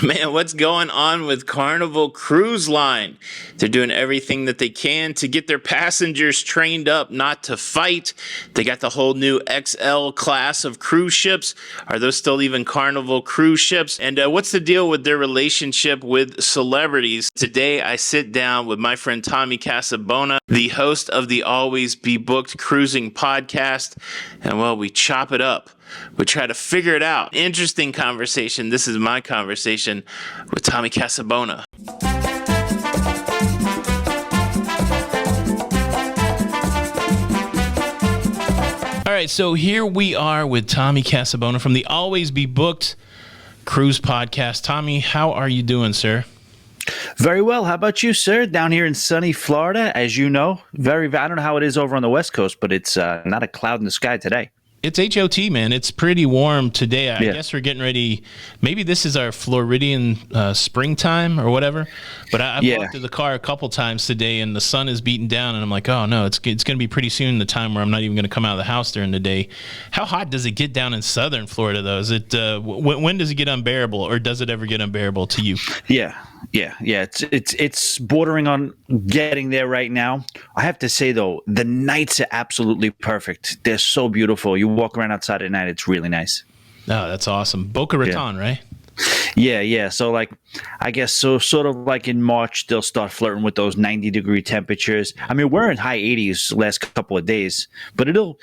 Man, what's going on with Carnival Cruise Line? They're doing everything that they can to get their passengers trained up not to fight. They got the whole new XL class of cruise ships. Are those still even Carnival cruise ships? And what's the deal with their relationship with celebrities? Today, I sit down with my friend Tommy Casabona, the host of the Always Be Booked Cruising podcast. And well, we chop it up. We try to figure it out. Interesting conversation. This is my conversation with Tommy Casabona. All right, so here we are with Tommy Casabona from the Always Be Booked Cruise podcast. Tommy, how are you doing, sir? Very well. How about you, sir? Down here in sunny Florida, as you know, I don't know how it is over on the West Coast, but it's not a cloud in the sky today. It's HOT, man. It's pretty warm today. I guess we're getting ready. Maybe this is our Floridian springtime or whatever. But I've walked to the car a couple times today, and the sun is beating down, and I'm like, oh, no, it's going to be pretty soon the time where I'm not even going to come out of the house during the day. How hot does it get down in southern Florida, though? Is it when does it get unbearable, or does it ever get unbearable to you? Yeah. It's bordering on getting there right now. I have to say, though, the nights are absolutely perfect. They're so beautiful. You walk around outside at night, it's really nice. Oh, that's awesome. Boca Raton, right? Yeah. So, I guess sort of like in March, they'll start flirting with those 90-degree temperatures. I mean, we're in high 80s the last couple of days, but it'll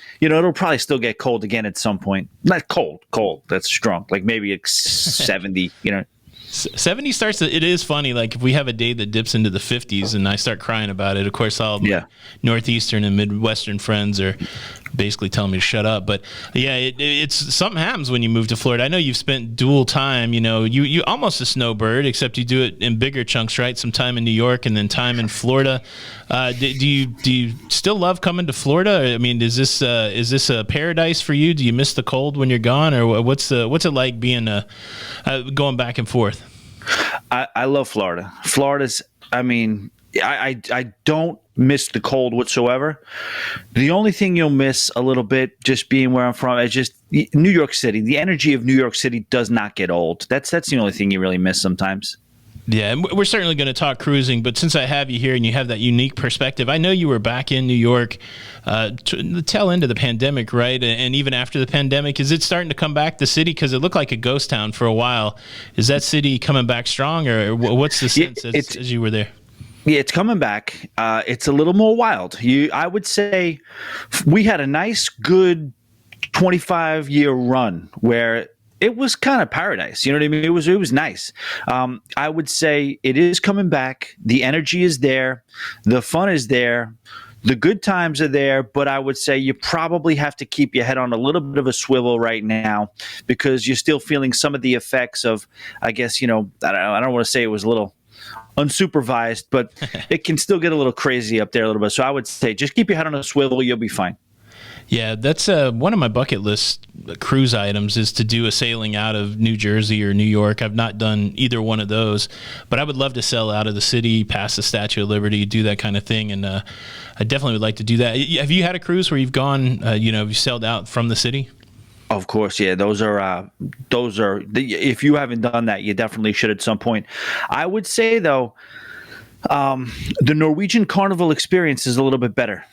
probably still get cold again at some point. Not cold. That's strong. Like maybe it's 70, 70 starts to, it is funny, like if we have a day that dips into the 50s and I start crying about it, of course all my Northeastern and Midwestern friends are basically telling me to shut up. But yeah, it's something happens when you move to Florida. I know you've spent dual time, you almost a snowbird, except you do it in bigger chunks, right? Some time in New York and then time in Florida. Do you still love coming to Florida? I mean, is this a paradise for you? Do you miss the cold when you're gone, or what's it like being going back and forth? I love Florida. Florida's, I mean, I don't miss the cold whatsoever. The only thing you'll miss a little bit, just being where I'm from, is just New York City. The energy of New York City does not get old. That's the only thing you really miss sometimes. Yeah, and we're certainly going to talk cruising, but since I have you here and you have that unique perspective, I know you were back in New York the tail end of the pandemic, right? And even after the pandemic, is it starting to come back, the city? Because it looked like a ghost town for a while. Is that city coming back strong, or what's the sense as you were there? Yeah, it's coming back. It's a little more wild. I would say we had a nice, good 25-year run where it was kind of paradise. You know what I mean? It was nice. I would say it is coming back. The energy is there. The fun is there. The good times are there, but I would say you probably have to keep your head on a little bit of a swivel right now because you're still feeling some of the effects of, I guess, I don't want to say it was a little unsupervised, but it can still get a little crazy up there a little bit. So I would say just keep your head on a swivel. You'll be fine. Yeah, that's one of my bucket list cruise items is to do a sailing out of New Jersey or New York. I've not done either one of those, but I would love to sail out of the city, past the Statue of Liberty, do that kind of thing, and I definitely would like to do that. Have you had a cruise where you've gone, you sailed out from the city? Of course, yeah. Those are. If you haven't done that, you definitely should at some point. I would say though, the Norwegian Carnival experience is a little bit better,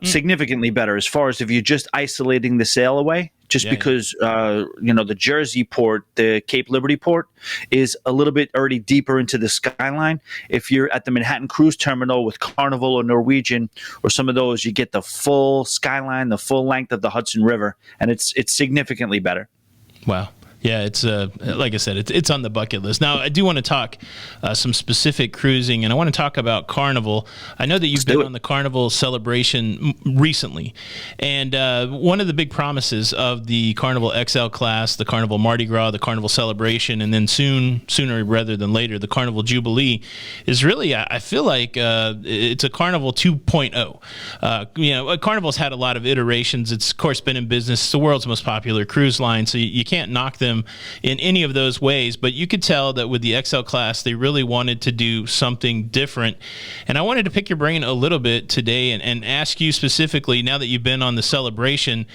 significantly better as far as if you're just isolating the sail away. Because the Jersey port, the Cape Liberty port, is a little bit already deeper into the skyline. If you're at the Manhattan Cruise Terminal with Carnival or Norwegian or some of those, you get the full skyline, the full length of the Hudson River, and it's significantly better. Wow. Yeah, it's like I said, it's on the bucket list. Now, I do want to talk some specific cruising, and I want to talk about Carnival. I know that you've been on the Carnival Celebration recently, and one of the big promises of the Carnival XL class, the Carnival Mardi Gras, the Carnival Celebration, and then sooner rather than later, the Carnival Jubilee, is really, I feel like it's a Carnival 2.0. Carnival's had a lot of iterations. It's, of course, been in business. It's the world's most popular cruise line, so you can't knock them them in any of those ways, but you could tell that with the XL class, they really wanted to do something different. And I wanted to pick your brain a little bit today and ask you specifically, now that you've been on the Celebration,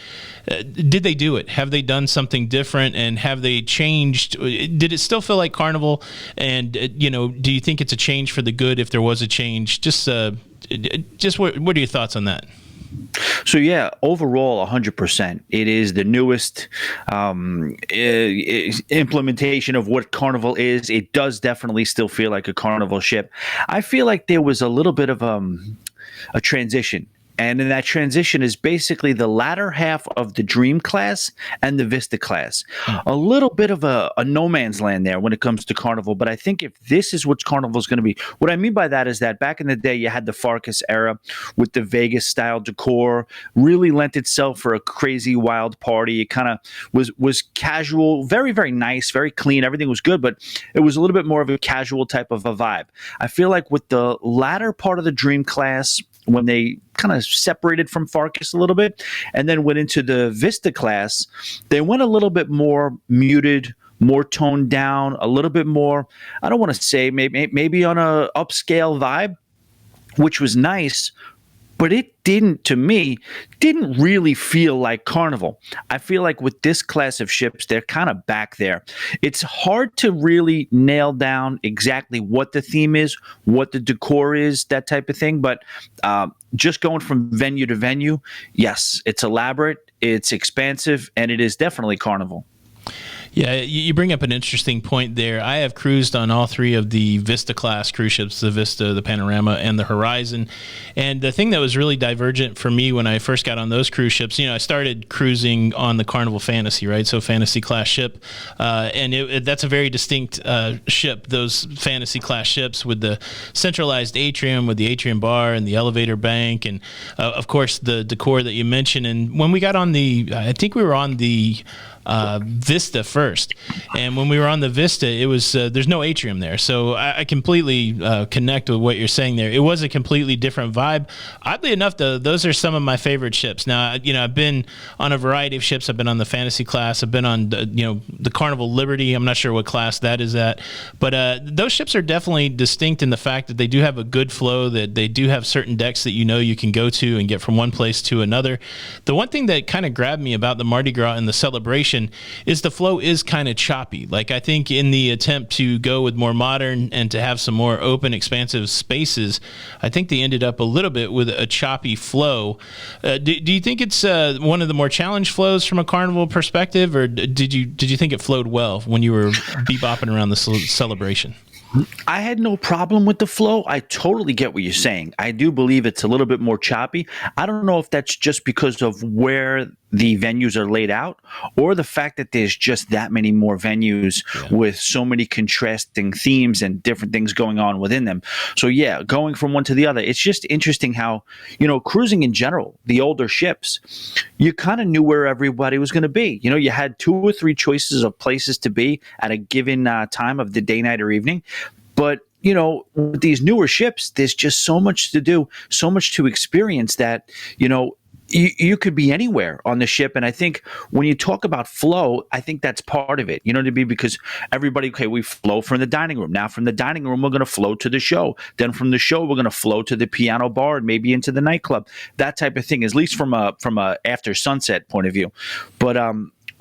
did they do it? Have they done something different, and have they changed? Did it still feel like Carnival? And, do you think it's a change for the good if there was a change? Just what are your thoughts on that? So yeah, overall, 100%. It is the newest implementation of what Carnival is. It does definitely still feel like a Carnival ship. I feel like there was a little bit of a transition. And in that transition is basically the latter half of the Dream class and the Vista class. A little bit of a no man's land there when it comes to Carnival. But I think if this is what Carnival is going to be, what I mean by that is that back in the day, you had the Farkas era with the Vegas style decor, really lent itself for a crazy wild party. It kind of was casual, very, very nice, very clean. Everything was good, but it was a little bit more of a casual type of a vibe. I feel like with the latter part of the Dream class, when they kind of separated from Farkas a little bit and then went into the Vista class, they went a little bit more muted, more toned down, a little bit more, I don't want to say maybe on a upscale vibe, which was nice, but it didn't really feel like Carnival. I feel like with this class of ships, they're kind of back there. It's hard to really nail down exactly what the theme is, what the decor is, that type of thing. But just going from venue to venue, yes, it's elaborate, it's expansive, and it is definitely Carnival. Yeah, you bring up an interesting point there. I have cruised on all three of the Vista class cruise ships, the Vista, the Panorama, and the Horizon. And the thing that was really divergent for me when I first got on those cruise ships, I started cruising on the Carnival Fantasy, right? So Fantasy class ship. And that's a very distinct ship, those Fantasy class ships with the centralized atrium, with the atrium bar and the elevator bank, and of course the decor that you mentioned. And when we got on I think we were on the Vista first, and when we were on the Vista, it was there's no atrium there, so I completely connect with what you're saying there. It was a completely different vibe. Oddly enough, though, those are some of my favorite ships. Now, I've been on a variety of ships. I've been on the Fantasy class. I've been on the Carnival Liberty. I'm not sure what class that is at, but those ships are definitely distinct in the fact that they do have a good flow, that they do have certain decks that you can go to and get from one place to another. The one thing that kind of grabbed me about the Mardi Gras and the Celebration is the flow is kind of choppy. Like, I think in the attempt to go with more modern and to have some more open, expansive spaces, I think they ended up a little bit with a choppy flow. Do you think it's one of the more challenged flows from a Carnival perspective, or did you think it flowed well when you were bebopping around the Celebration? I had no problem with the flow. I totally get what you're saying. I do believe it's a little bit more choppy. I don't know if that's just because of where the venues are laid out, or the fact that there's just that many more venues with so many contrasting themes and different things going on within them. So yeah, going from one to the other, it's just interesting how, cruising in general, the older ships, you kind of knew where everybody was going to be. You had 2 or 3 choices of places to be at a given time of the day, night, or evening. But with these newer ships, there's just so much to do, so much to experience that, you could be anywhere on the ship. And I think when you talk about flow, I think that's part of it, because everybody, we flow from the dining room. Now from the dining room, we're going to flow to the show. Then from the show, we're going to flow to the piano bar and maybe into the nightclub, that type of thing, at least from a after sunset point of view. But,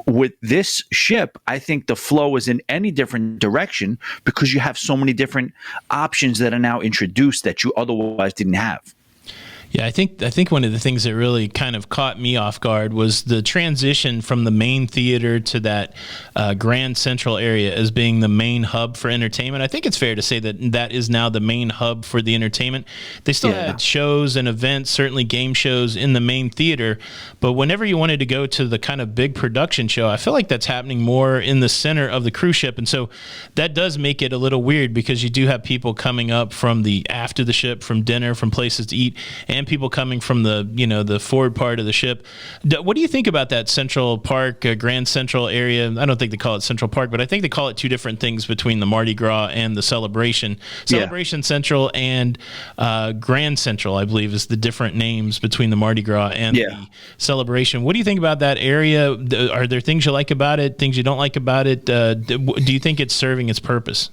with this ship, I think the flow is in any different direction because you have so many different options that are now introduced that you otherwise didn't have. Yeah, I think one of the things that really kind of caught me off guard was the transition from the main theater to that Grand Central area as being the main hub for entertainment. I think it's fair to say that that is now the main hub for the entertainment. They still had shows and events, certainly game shows in the main theater, but whenever you wanted to go to the kind of big production show, I feel like that's happening more in the center of the cruise ship. And so that does make it a little weird because you do have people coming up from the after the ship, from dinner, from places to eat, and people coming from the, the forward part of the ship. What do you think about that Central Park, Grand Central area? I don't think they call it Central Park, but I think they call it two different things between the Mardi Gras and the Celebration. Celebration Central and Grand Central, I believe, is the different names between the Mardi Gras and the Celebration. What do you think about that area? Are there things you like about it, things you don't like about it? Do you think it's serving its purpose?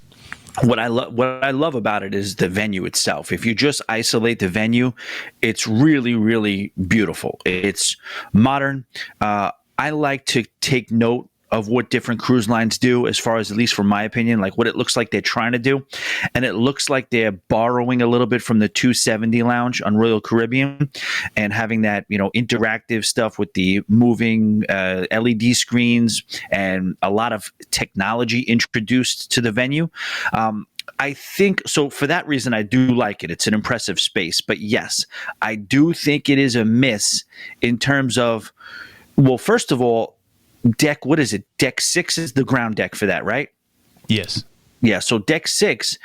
What I love about it is the venue itself. If you just isolate the venue, it's really, really beautiful. It's modern. I like to take note of what different cruise lines do, as far as, at least from my opinion, like what it looks like they're trying to do. And it looks like they're borrowing a little bit from the 270 lounge on Royal Caribbean, and having that, interactive stuff with the moving LED screens and a lot of technology introduced to the venue. I think so. For that reason, I do like it. It's an impressive space. But yes, I do think it is a miss in terms of, well, first of all, deck, what is it? Deck 6 is the ground deck for that, right? Yes. Yeah, so deck 6,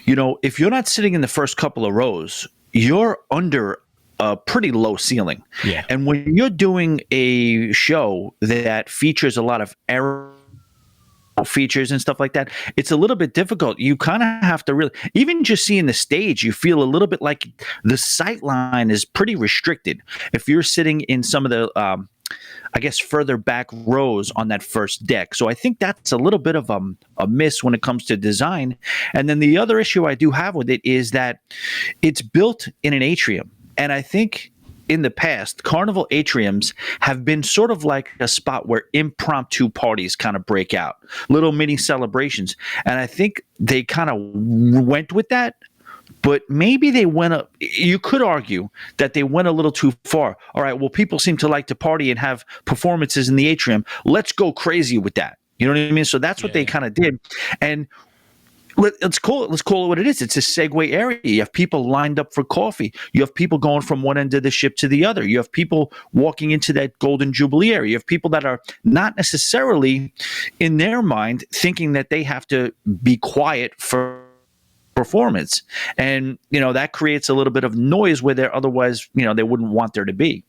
if you're not sitting in the first couple of rows, you're under a pretty low ceiling. Yeah. And when you're doing a show that features a lot of aero features and stuff like that, it's a little bit difficult. You kind of have to really, even just seeing the stage, you feel a little bit like the sight line is pretty restricted. If you're sitting in some of the further back rows on that first deck. So I think that's a little bit of a miss when it comes to design. And then the other issue I do have with it is that it's built in an atrium. And I think in the past, Carnival atriums have been sort of like a spot where impromptu parties kind of break out, little mini celebrations. And I think they kind of went with that. But maybe they went up. You could argue that they went a little too far. All right, well, people seem to like to party and have performances in the atrium. Let's go crazy with that. You know what I mean? So that's what they kind of did. And let's call it what it is. It's a segue area. You have people lined up for coffee. You have people going from one end of the ship to the other. You have people walking into that Golden Jubilee area. You have people that are not necessarily, in their mind, thinking that they have to be quiet for performance, and that creates a little bit of noise where there otherwise they wouldn't want there to be.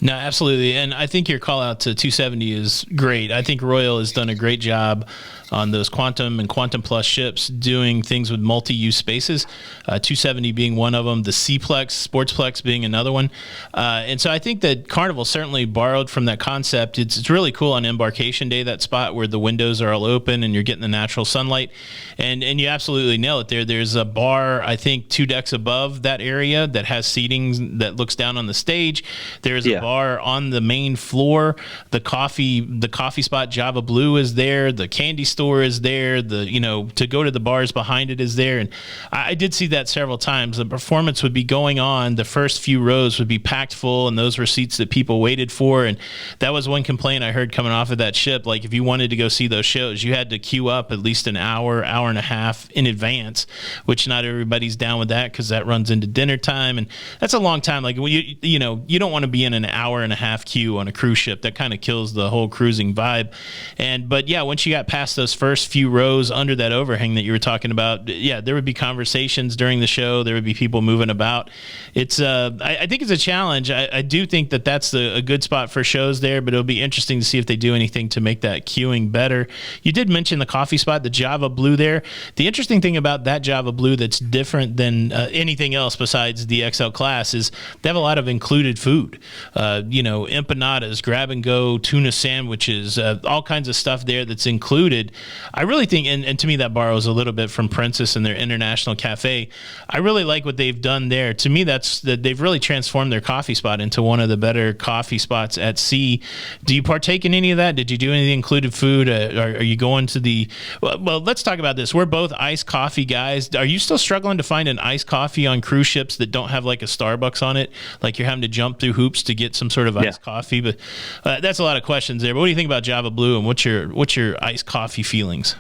No, absolutely. And I think your call out to 270 is great. I think Royal has done a great job on those Quantum and Quantum Plus ships doing things with multi-use spaces, 270 being one of them, the C-Plex, Sportsplex being another one. And so I think that Carnival certainly borrowed from that concept. It's really cool on Embarkation Day, that spot where the windows are all open and you're getting the natural sunlight. And you absolutely nail it there. There's a bar, I think, 2 decks above that area that has seating that looks down on the stage. There's a bar on the main floor. The coffee spot Java Blue is there. The candy store is there. To go to the bars behind it is there. And I did see that several times. The performance would be going on. The first few rows would be packed full, and those were seats that people waited for. And that was one complaint I heard coming off of that ship. Like, if you wanted to go see those shows, you had to queue up at least an hour and a half in advance, which not everybody's down with that because that runs into dinner time. And that's a long time. Like, you don't want to be in an hour and a half queue on a cruise ship. That kind of kills the whole cruising vibe. But once you got past those first few rows under that overhang that you were talking about, there would be conversations during the show. There would be people moving about. It's I think it's a challenge. I do think that that's a good spot for shows there, but it'll be interesting to see if they do anything to make that queuing better. You did mention the coffee spot, the Java Blue there. The interesting thing about that Java Blue that's different than anything else besides the XL class is they have a lot of included food. Empanadas, grab and go, tuna sandwiches, all kinds of stuff there that's included. I really think, and to me that borrows a little bit from Princess and their International Cafe. I really like what they've done there. To me, that's that they've really transformed their coffee spot into one of the better coffee spots at sea. Do you partake in any of that? Did you do any of the included food? Are you going to the... Well, let's talk about this. We're both iced coffee guys. Are you still struggling to find an iced coffee on cruise ships that don't have like a Starbucks on it? Like you're having to jump through hoops to get some sort of iced coffee? But that's a lot of questions there. But what do you think about Java Blue, and what's your iced coffee feelings?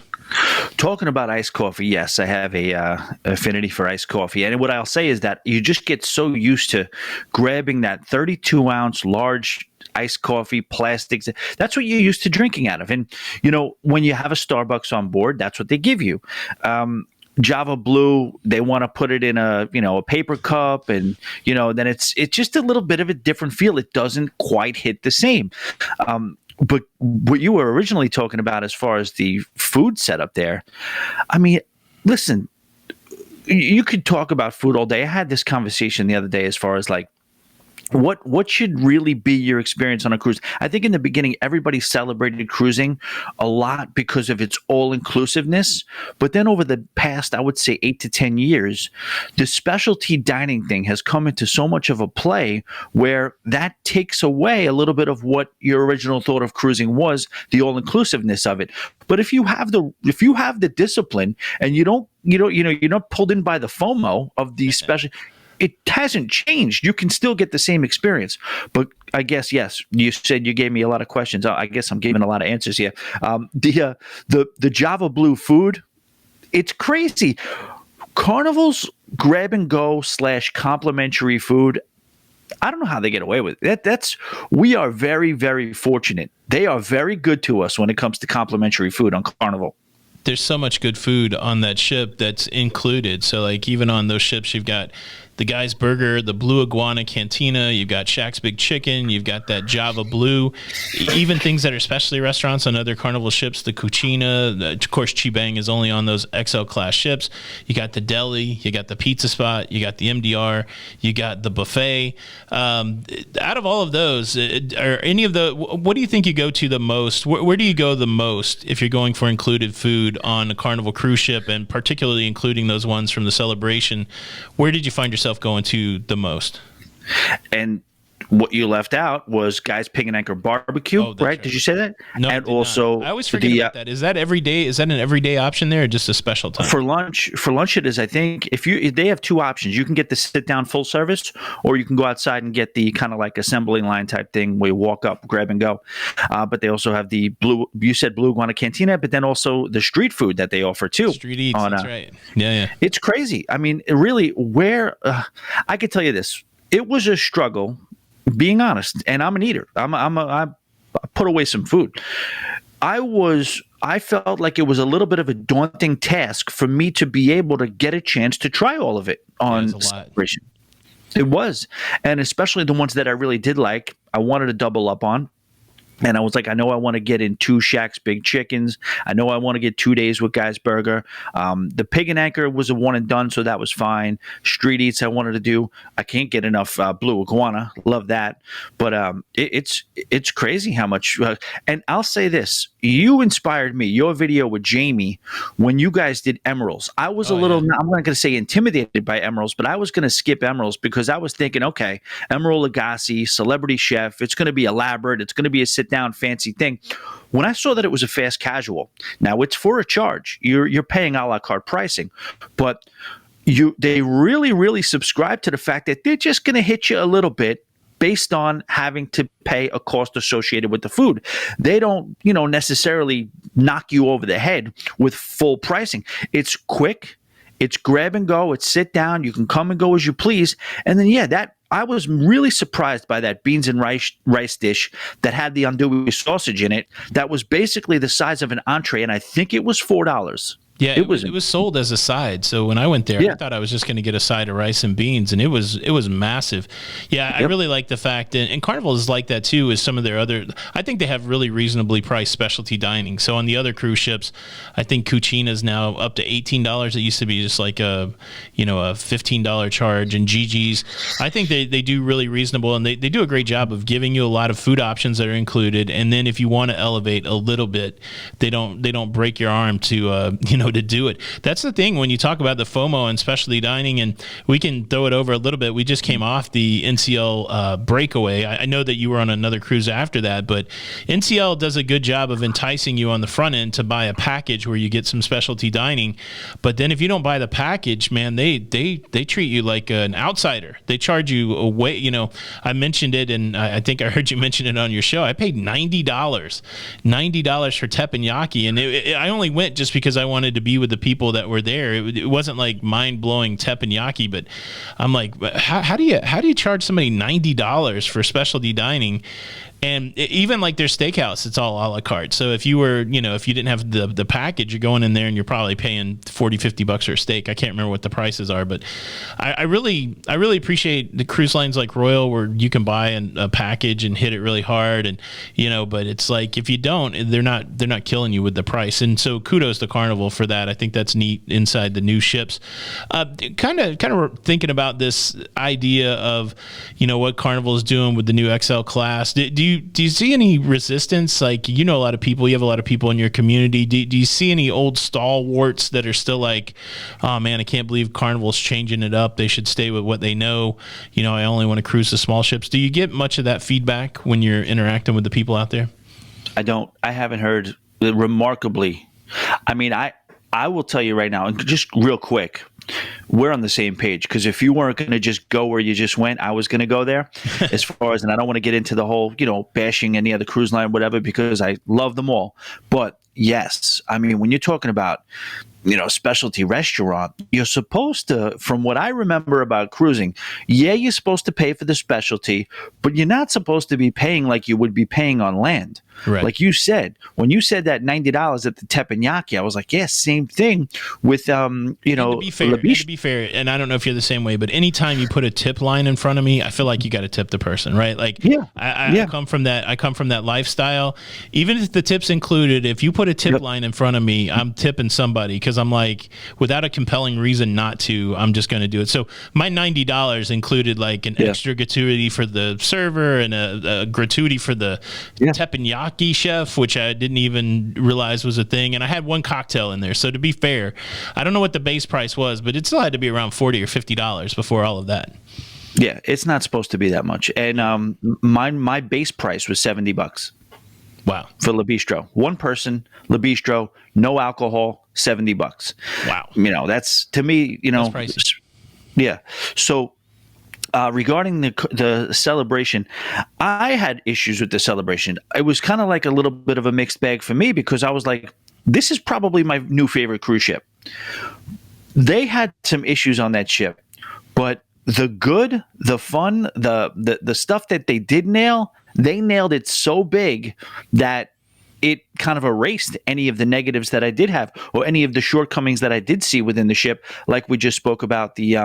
Talking about iced coffee, yes, I have a affinity for iced coffee. And what I'll say is that you just get so used to grabbing that 32-ounce large iced coffee, plastics. That's what you're used to drinking out of. And, when you have a Starbucks on board, that's what they give you. Java Blue, they want to put it in a paper cup, and then it's just a little bit of a different feel. It doesn't quite hit the same. But what you were originally talking about as far as the food setup there, I mean, listen, you could talk about food all day. I had this conversation the other day as far as like, what should really be your experience on a cruise? I think in the beginning, everybody celebrated cruising a lot because of its all-inclusiveness. But then over the past, I would say 8 to 10 years, the specialty dining thing has come into so much of a play where that takes away a little bit of what your original thought of cruising was, the all-inclusiveness of it. But if you have the discipline and you're not pulled in by the FOMO of these special, it hasn't changed. You can still get the same experience. But I guess, yes, you said you gave me a lot of questions. I guess I'm giving a lot of answers here. The Java Blue food, it's crazy. Carnival's grab and go / complimentary food, I don't know how they get away with it. We are very, very fortunate. They are very good to us when it comes to complimentary food on Carnival. There's so much good food on that ship that's included. So like even on those ships, you've got the Guy's Burger, the Blue Iguana Cantina, you've got Shaq's Big Chicken, you've got that Java Blue, even things that are specialty restaurants on other Carnival ships, the Cucina, of course Chibang is only on those XL class ships. You got the deli, you got the pizza spot, you got the MDR, you got the buffet. Out of all of those, are any of what do you think you go to the most? Where do you go the most if you're going for included food on a Carnival cruise ship, and particularly including those ones from the Celebration? Where did you find yourself going to the most? And what you left out was Guy's Pig and Anchor Barbecue, right? Did you say that? No, and also I always forget about that. Is that every day? Is that an everyday option there, or just a special time? For lunch, it is. I think if they have two options. You can get the sit down full service, or you can go outside and get the kind of like assembly line type thing where you walk up, grab and go. But they also have the Blue Iguana Cantina, but then also the street food that they offer too. Street eats. That's right. Yeah. It's crazy. I mean, really, I could tell you this. It was a struggle, being honest, and I'm an eater. I put away some food. I felt like it was a little bit of a daunting task for me to be able to get a chance to try all of it on Celebration. It was, and especially the ones that I really did like, I wanted to double up on. And I was like, I know I want to get in 2 Shaq's Big Chickens. I know I want to get 2 days with Guy's Burger. The Pig and Anchor was a one and done, so that was fine. Street eats I wanted to do. I can't get enough Blue Iguana. Love that. But it's crazy how much. And I'll say this. You inspired me. Your video with Jamie when you guys did Emeralds. I was I'm not going to say intimidated by Emeralds, but I was going to skip Emeralds because I was thinking, okay, Emerald Lagasse, celebrity chef. It's going to be elaborate. It's going to be a sit-down fancy thing. When I saw that it was a fast casual, now it's for a charge. You're paying a la carte pricing, but they really, really subscribe to the fact that they're just going to hit you a little bit based on having to pay a cost associated with the food. They don't, necessarily knock you over the head with full pricing. It's quick, it's grab and go, it's sit down, you can come and go as you please. And then, I was really surprised by that beans and rice dish that had the andouille sausage in it. That was basically the size of an entree, and I think it was $4. Yeah, it was sold as a side. So when I went there, I thought I was just going to get a side of rice and beans, and it was massive. Yeah, I really like the fact, and Carnival is like that too. Is some of their other? I think they have really reasonably priced specialty dining. So on the other cruise ships, I think Cucina is now up to $18. It used to be just like a $15 charge, and Gigi's. I think they do really reasonable, and they do a great job of giving you a lot of food options that are included. And then if you want to elevate a little bit, they don't break your arm to to do it. That's the thing when you talk about the FOMO and specialty dining, and we can throw it over a little bit. We just came off the NCL breakaway. I know that you were on another cruise after that, but NCL does a good job of enticing you on the front end to buy a package where you get some specialty dining. But then if you don't buy the package, man, they treat you like an outsider. They charge you away. I mentioned it, and I think I heard you mention it on your show. I paid $90 for teppanyaki, and I only went just because I wanted to be with the people that were there. It wasn't like mind blowing teppanyaki, but I'm like, how do you charge somebody $90 for specialty dining? And even like their steakhouse, it's all a la carte. So if you were, if you didn't have the package, you're going in there and you're probably paying $40-$50 for a steak. I can't remember what the prices are, but I really appreciate the cruise lines like Royal, where you can buy a package and hit it really hard, and but it's like if you don't, they're not killing you with the price. And so kudos to Carnival for that. I think that's neat inside the new ships. Kind of thinking about this idea of what Carnival is doing with the new XL class. Do you see any resistance? Like, a lot of people, you have a lot of people in your community. Do you see any old stalwarts that are still like, oh man, I can't believe Carnival's changing it up. They should stay with what they know. I only want to cruise the small ships. Do you get much of that feedback when you're interacting with the people out there? I don't. I haven't heard remarkably. I mean, I will tell you right now, and just real quick, we're on the same page, because if you weren't going to just go where you just went, I was going to go there. As far as, and I don't want to get into the whole, bashing any other cruise line, whatever, because I love them all. But yes, I mean, when you're talking about, specialty restaurant, you're supposed to, from what I remember about cruising, you're supposed to pay for the specialty, but you're not supposed to be paying like you would be paying on land. Right. Like you said, when you said that $90 at the teppanyaki, I was like, yeah, same thing with, to be fair, and I don't know if you're the same way, but anytime you put a tip line in front of me, I feel like you got to tip the person, right? Like, I come from that lifestyle. Even if the tip's included, if you put a tip line in front of me, I'm tipping somebody, because I'm like, without a compelling reason not to, I'm just going to do it. So my $90 included like an extra gratuity for the server and a gratuity for the teppanyaki chef, which I didn't even realize was a thing, and I had one cocktail in there. So to be fair, I don't know what the base price was, but it still had to be around $40 or $50 before all of that. Yeah, it's not supposed to be that much. And my base price was $70. Wow. For Le Bistro. One person, Le Bistro, no alcohol, $70. Wow. That's, to me, that's pricey. Yeah. So regarding the celebration, I had issues with the celebration. It was kind of like a little bit of a mixed bag for me, because I was like, this is probably my new favorite cruise ship. They had some issues on that ship, but the good, the fun, the stuff that they did nail, they nailed it so big that it kind of erased any of the negatives that I did have, or any of the shortcomings that I did see within the ship, like we just spoke about the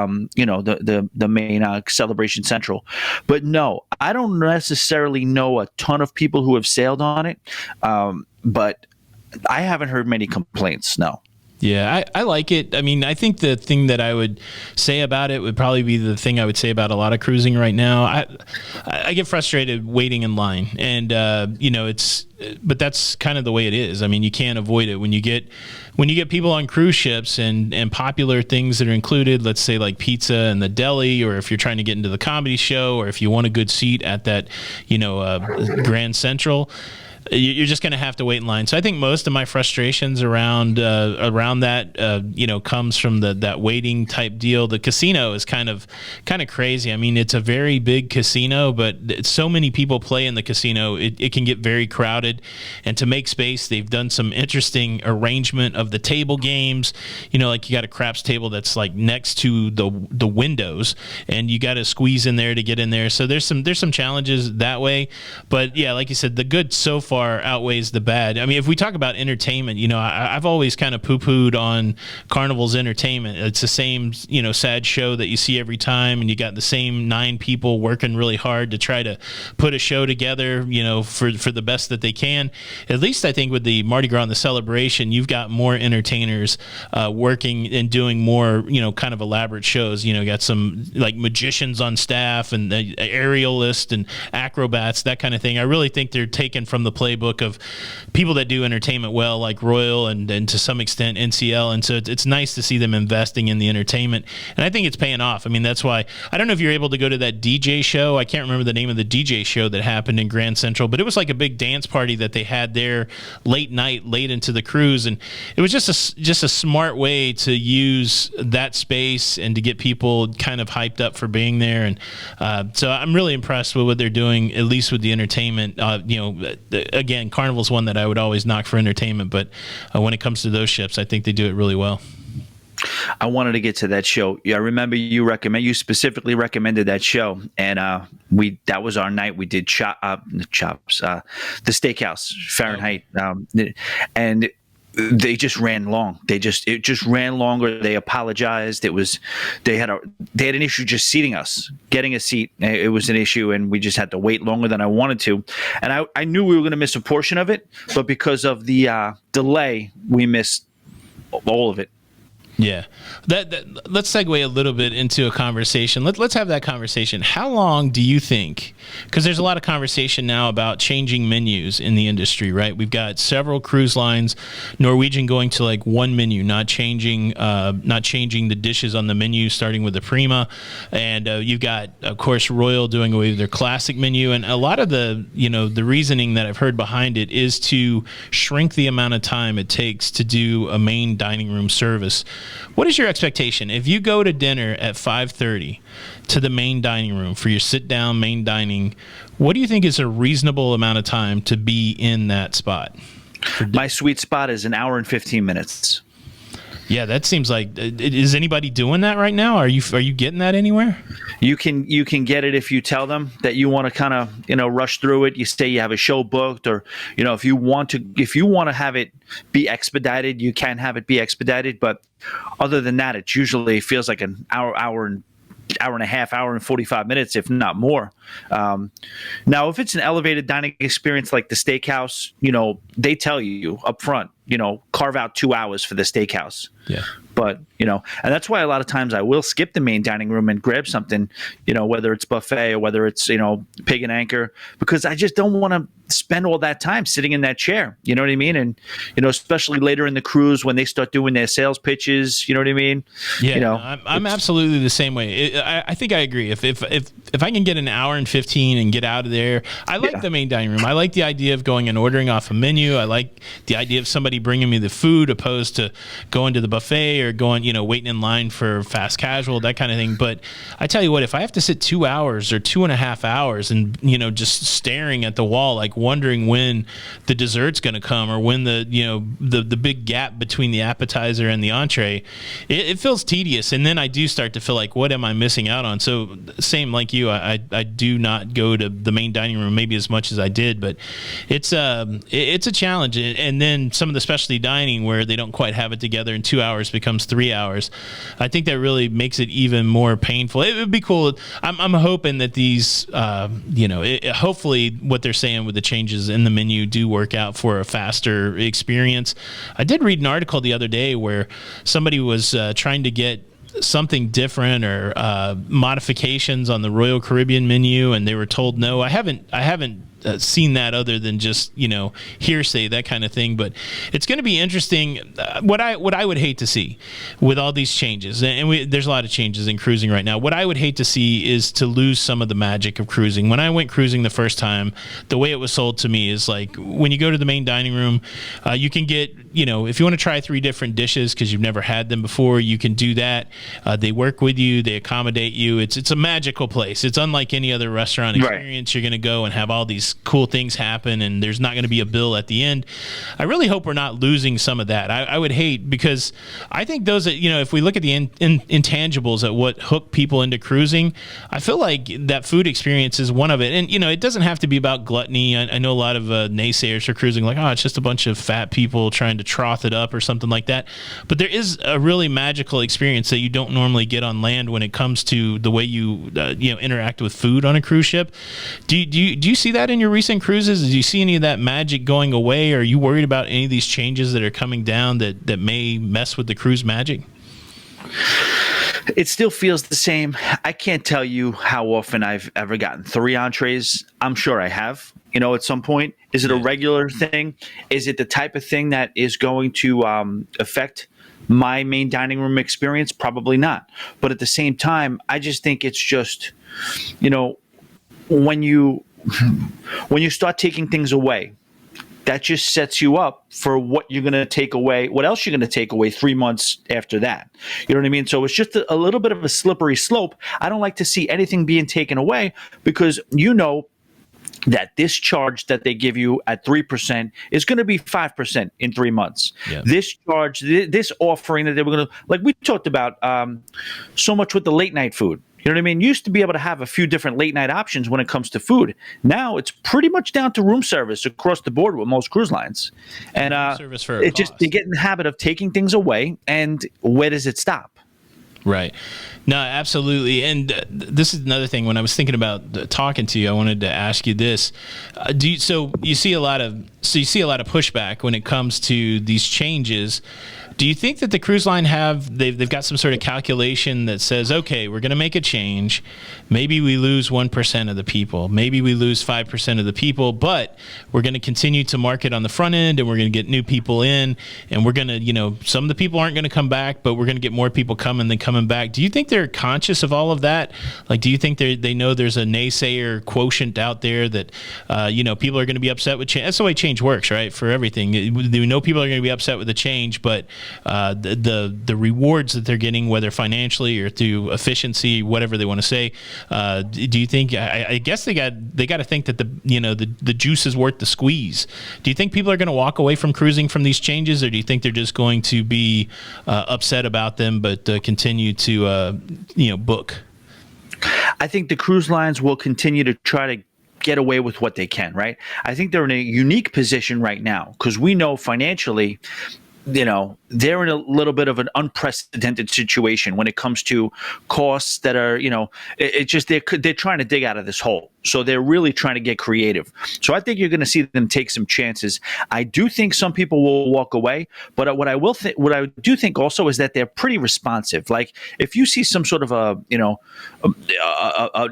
main Celebration Central. But no, I don't necessarily know a ton of people who have sailed on it, but I haven't heard many complaints, no. Yeah, I like it. I mean, I think the thing that I would say about it would probably be the thing I would say about a lot of cruising right now. I get frustrated waiting in line, and but that's kind of the way it is. I mean, you can't avoid it when you get people on cruise ships and popular things that are included. Let's say like pizza and the deli, or if you're trying to get into the comedy show, or if you want a good seat at that, Grand Central. You're just going to have to wait in line. So I think most of my frustrations around that, comes from that waiting type deal. The casino is kind of crazy. I mean, it's a very big casino, but so many people play in the casino, it can get very crowded. And to make space, they've done some interesting arrangement of the table games. Like you got a craps table that's like next to the windows, and you got to squeeze in there to get in there. So there's some challenges that way. But yeah, like you said, the good so far outweighs the bad. I mean, if we talk about entertainment, I've always kind of poo-pooed on Carnival's entertainment. It's the same, sad show that you see every time, and you got the same 9 people working really hard to try to put a show together, for the best that they can. At least I think with the Mardi Gras and the Celebration, you've got more entertainers working and doing more, kind of elaborate shows. You got some like magicians on staff and aerialists and acrobats, that kind of thing. I really think they're taken from the playbook of people that do entertainment well, like Royal and to some extent NCL, and so it's nice to see them investing in the entertainment, and I think it's paying off. I mean, that's why I don't know if you're able to go to that DJ show. I can't remember the name of the DJ show that happened in Grand Central, but it was like a big dance party that they had there late night, late into the cruise, and it was just a smart way to use that space and to get people kind of hyped up for being there. And so I'm really impressed with what they're doing, at least with the entertainment. again, Carnival's one that I would always knock for entertainment, but when it comes to those ships, I think they do it really well. I wanted to get to that show. Yeah, I remember you specifically recommended that show, and that was our night. We did the Steakhouse Fahrenheit, and they just ran long. It just ran longer. They apologized. They had an issue just seating us, getting a seat. It was an issue, and we just had to wait longer than I wanted to. And I knew we were going to miss a portion of it, but because of the delay, we missed all of it. Yeah, let's segue a little bit into a conversation. Let's have that conversation. How long do you think? Because there's a lot of conversation now about changing menus in the industry, right? We've got several cruise lines, Norwegian going to like one menu, not changing the dishes on the menu, starting with the Prima, and you've got, of course, Royal doing away with their classic menu, and a lot of the reasoning that I've heard behind it is to shrink the amount of time it takes to do a main dining room service. What is your expectation if you go to dinner at 5:30 to the main dining room for your sit-down main dining? What do you think is a reasonable amount of time to be in that spot? My sweet spot is an hour and 15 minutes. Yeah, that seems like. Is anybody doing that right now? Are you getting that anywhere? You can get it if you tell them that you want to kind of rush through it. You say you have a show booked, or if you want to have it be expedited, you can have it be expedited. But other than that, it usually feels like an hour and a half, hour and 45 minutes, if not more. Now, if it's an elevated dining experience like the Steakhouse, they tell you up front, carve out 2 hours for the Steakhouse. Yeah. But, and that's why a lot of times I will skip the main dining room and grab something, whether it's buffet or whether it's, pig and anchor, because I just don't want to spend all that time sitting in that chair. You know what I mean? And, especially later in the cruise when they start doing their sales pitches, you know what I mean? Yeah, I'm absolutely the same way. I think I agree. If I can get an hour and 15 and get out of there, I like the main dining room. I like the idea of going and ordering off a menu. I like the idea of somebody bringing me the food opposed to going to the buffet or going, waiting in line for fast casual, that kind of thing. But I tell you what, if I have to sit 2 hours or 2.5 hours and, just staring at the wall, like wondering when the dessert's going to come or when the big gap between the appetizer and the entree, it feels tedious. And then I do start to feel like, what am I missing out on? So same like you, I do not go to the main dining room maybe as much as I did, but it's a challenge. And then some of the specialty dining where they don't quite have it together in 2 hours becomes 3 hours. I think that really makes it even more painful. It would be cool. I'm hoping that these, hopefully what they're saying with the changes in the menu do work out for a faster experience. I did read an article the other day where somebody was trying to get something different or modifications on the Royal Caribbean menu, and they were told no. I haven't seen that other than just hearsay, that kind of thing. But it's going to be interesting. What I would hate to see with all these changes, and there's a lot of changes in cruising right now. What I would hate to see is to lose some of the magic of cruising. When I went cruising the first time, the way it was sold to me is like when you go to the main dining room, you can get if you want to try 3 different dishes because you've never had them before, you can do that. They work with you, they accommodate you. It's a magical place. It's unlike any other restaurant experience. Right. You're going to go and have all these cool things happen, and there's not going to be a bill at the end. I really hope we're not losing some of that. I would hate, because I think those if we look at the intangibles at what hook people into cruising, I feel like that food experience is one of it. And it doesn't have to be about gluttony. I know a lot of naysayers for cruising, like, oh, it's just a bunch of fat people trying to trough it up or something like that. But there is a really magical experience that you don't normally get on land when it comes to the way you interact with food on a cruise ship. Do you see that in your recent cruises? Do you see any of that magic going away? Are you worried about any of these changes that are coming down that may mess with the cruise magic? It still feels the same. I can't tell you how often I've ever gotten 3 entrees. I'm sure I have, at some point. Is it a regular thing? Is it the type of thing that is going to affect my main dining room experience? Probably not. But at the same time, I just think it's just, when you start taking things away, that just sets you up for what you're going to take away, what else you're going to take away 3 months after that. You know what I mean? So it's just a little bit of a slippery slope. I don't like to see anything being taken away because, that this charge that they give you at 3% is going to be 5% in 3 months. Yeah. This charge, this offering that they were going to, like we talked about so much with the late night food. You know what I mean? You used to be able to have a few different late night options when it comes to food. Now it's pretty much down to room service across the board with most cruise lines. And service for it just, they get in the habit of taking things away. And where does it stop? Right. No, absolutely. And this is another thing. When I was thinking about talking to you, I wanted to ask you this. So you see a lot of pushback when it comes to these changes. Do you think that the cruise line they've got some sort of calculation that says, okay, we're going to make a change. Maybe we lose 1% of the people. Maybe we lose 5% of the people, but we're going to continue to market on the front end, and we're going to get new people in, and we're going to, some of the people aren't going to come back, but we're going to get more people coming than coming back. Do you think they're conscious of all of that? Like, do you think they know there's a naysayer quotient out there that, people are going to be upset with change? That's the way change works, right? For everything. We know people are going to be upset with the change, but the rewards that they're getting, whether financially or through efficiency, whatever they want to say, do you think? I guess they got to think that the juice is worth the squeeze. Do you think people are going to walk away from cruising from these changes, or do you think they're just going to be upset about them but continue to book? I think the cruise lines will continue to try to get away with what they can, right? I think they're in a unique position right now because we know financially, they're in a little bit of an unprecedented situation when it comes to costs that are, it's just they're trying to dig out of this hole. So they're really trying to get creative. So I think you're going to see them take some chances. I do think some people will walk away, but what I do think also is that they're pretty responsive. Like if you see some sort of an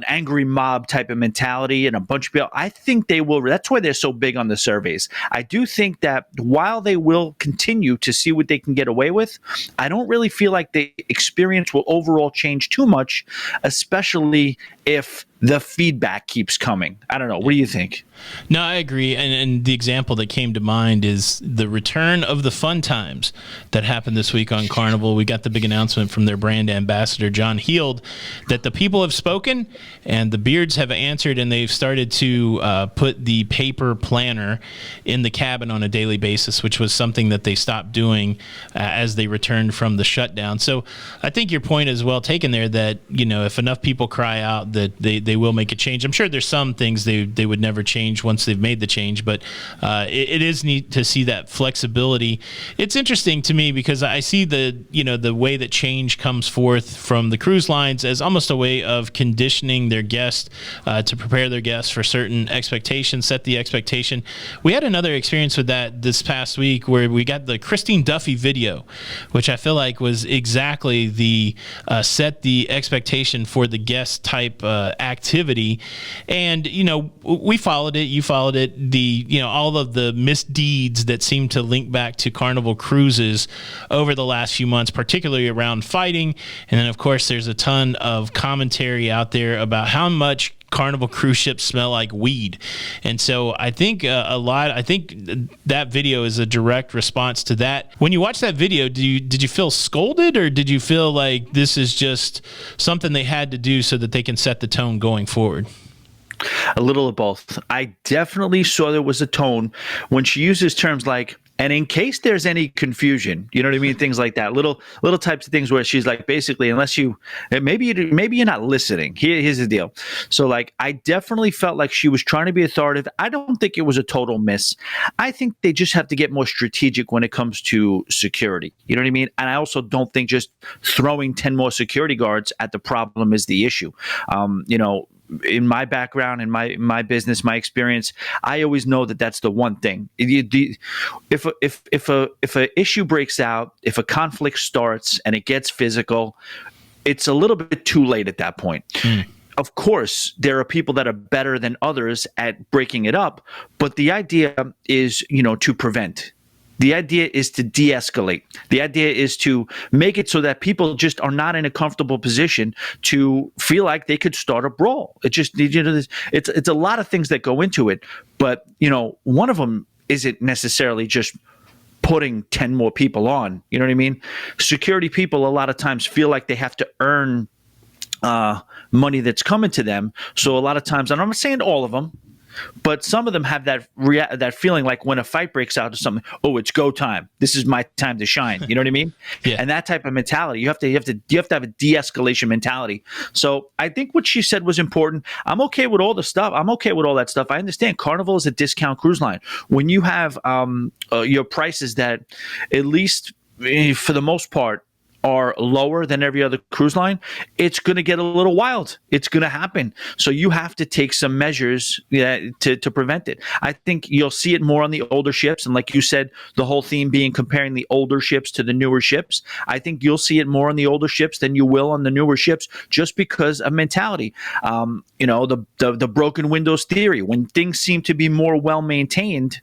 angry mob type of mentality and a bunch of people, I think they will. That's why they're so big on the surveys. I do think that while they will continue to see what they can get away with, I don't really feel like the experience will overall change too much, especially if the feedback keeps coming. I don't know. What do you think? No, I agree. And the example that came to mind is the return of the Fun Times that happened this week on Carnival. We got the big announcement from their brand ambassador, John Heald, that the people have spoken and the beards have answered, and they've started to put the paper planner in the cabin on a daily basis, which was something that they stopped doing as they returned from the shutdown. So I think your point is well taken there that, if enough people cry out that they will make a change. I'm sure there's some things they would never change once they've made the change, but it is neat to see that flexibility. It's interesting to me because I see the way that change comes forth from the cruise lines as almost a way of conditioning their guests to prepare their guests for certain expectations, set the expectation. We had another experience with that this past week where we got the Christine Duffy video, which I feel like was exactly the set the expectation for the guest type activity. And, we followed it. You followed it. All of the misdeeds that seem to link back to Carnival Cruises over the last few months, particularly around fighting. And then, of course, there's a ton of commentary out there about how much Carnival cruise ships smell like weed. And so I think that video is a direct response to that. When you watch that video, did you feel scolded, or did you feel like this is just something they had to do so that they can set the tone going forward? A little of both. I definitely saw there was a tone when she uses terms like, and in case there's any confusion, you know what I mean? Things like that, little types of things where she's like, basically, unless maybe you're not listening. Here's the deal. So like, I definitely felt like she was trying to be authoritative. I don't think it was a total miss. I think they just have to get more strategic when it comes to security. You know what I mean? And I also don't think just throwing 10 more security guards at the problem is the issue. In my background, in my business, my experience, I always know that that's the one thing. If a issue breaks out, if a conflict starts and it gets physical, it's a little bit too late at that point. Of course, there are people that are better than others at breaking it up, but the idea is, to prevent. The idea is to de-escalate. The idea is to make it so that people just are not in a comfortable position to feel like they could start a brawl. It just, it's a lot of things that go into it. But, one of them isn't necessarily just putting 10 more people on. You know what I mean? Security people a lot of times feel like they have to earn money that's coming to them. So a lot of times, and I'm not saying all of them, but some of them have that feeling like when a fight breaks out or something, oh, it's go time. This is my time to shine. You know what I mean? Yeah. And that type of mentality, you have to have a de-escalation mentality. So I think what she said was important. I'm okay with all the stuff. I'm okay with all that stuff. I understand Carnival is a discount cruise line. When you have your prices that, at least for the most part, are lower than every other cruise line, it's going to get a little wild. It's going to happen. So you have to take some measures to prevent it. I think you'll see it more on the older ships. And like you said, the whole theme being comparing the older ships to the newer ships. I think you'll see it more on the older ships than you will on the newer ships, just because of mentality. The broken windows theory. When things seem to be more well-maintained,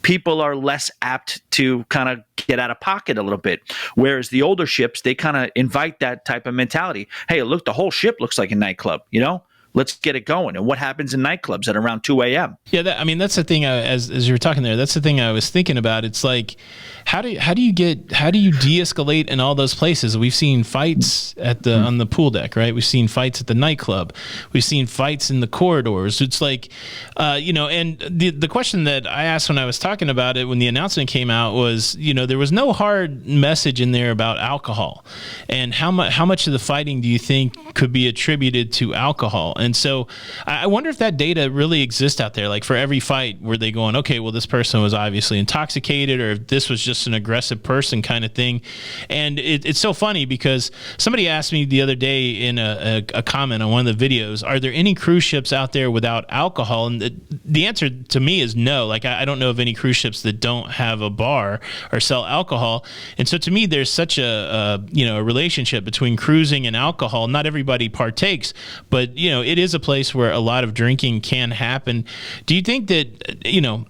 people are less apt to kind of get out of pocket a little bit. Whereas the older ships, they kind of invite that type of mentality. Hey, look, the whole ship looks like a nightclub, Let's get it going. And what happens in nightclubs at around 2 a.m.? Yeah, that's the thing. As you were talking there, that's the thing I was thinking about. It's like, how do you de-escalate in all those places? We've seen fights on the pool deck, right? We've seen fights at the nightclub. We've seen fights in the corridors. It's like, and the question that I asked when I was talking about it when the announcement came out was, there was no hard message in there about alcohol, and how much of the fighting do you think could be attributed to alcohol? And so I wonder if that data really exists out there. Like for every fight, were they going, okay, well, this person was obviously intoxicated, or if this was just an aggressive person kind of thing. And it's so funny because somebody asked me the other day in a comment on one of the videos, are there any cruise ships out there without alcohol? And the answer to me is no. Like I don't know of any cruise ships that don't have a bar or sell alcohol. And so to me, there's such a relationship between cruising and alcohol. Not everybody partakes, but it is a place where a lot of drinking can happen. Do you think that,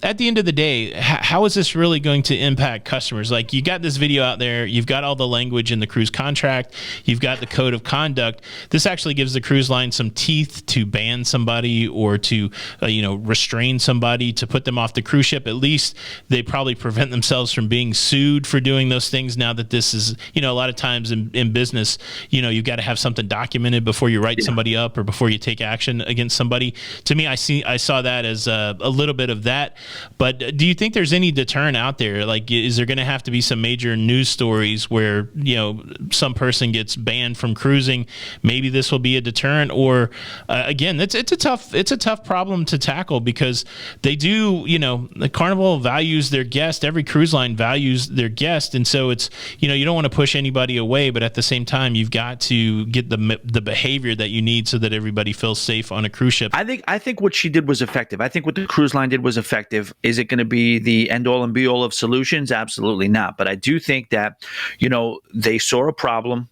at the end of the day, how is this really going to impact customers? Like, you got this video out there, you've got all the language in the cruise contract, you've got the code of conduct. This actually gives the cruise line some teeth to ban somebody or to, restrain somebody, to put them off the cruise ship. At least they probably prevent themselves from being sued for doing those things. Now that this is, a lot of times in business, you've got to have something documented before you write somebody up or before you take action against somebody. To me, I saw that as a little bit of that. But do you think there's any deterrent out there? Like, is there going to have to be some major news stories where some person gets banned from cruising? Maybe this will be a deterrent. Or again, it's a tough problem to tackle, because they do, the Carnival values their guest. Every cruise line values their guest, and so it's you don't want to push anybody away, but at the same time, you've got to get the behavior that you need so that everybody feels safe on a cruise ship. I think what she did was effective. I think what the cruise line did was effective. Is it going to be the end all and be all of solutions? Absolutely not. But I do think that, they saw a problem.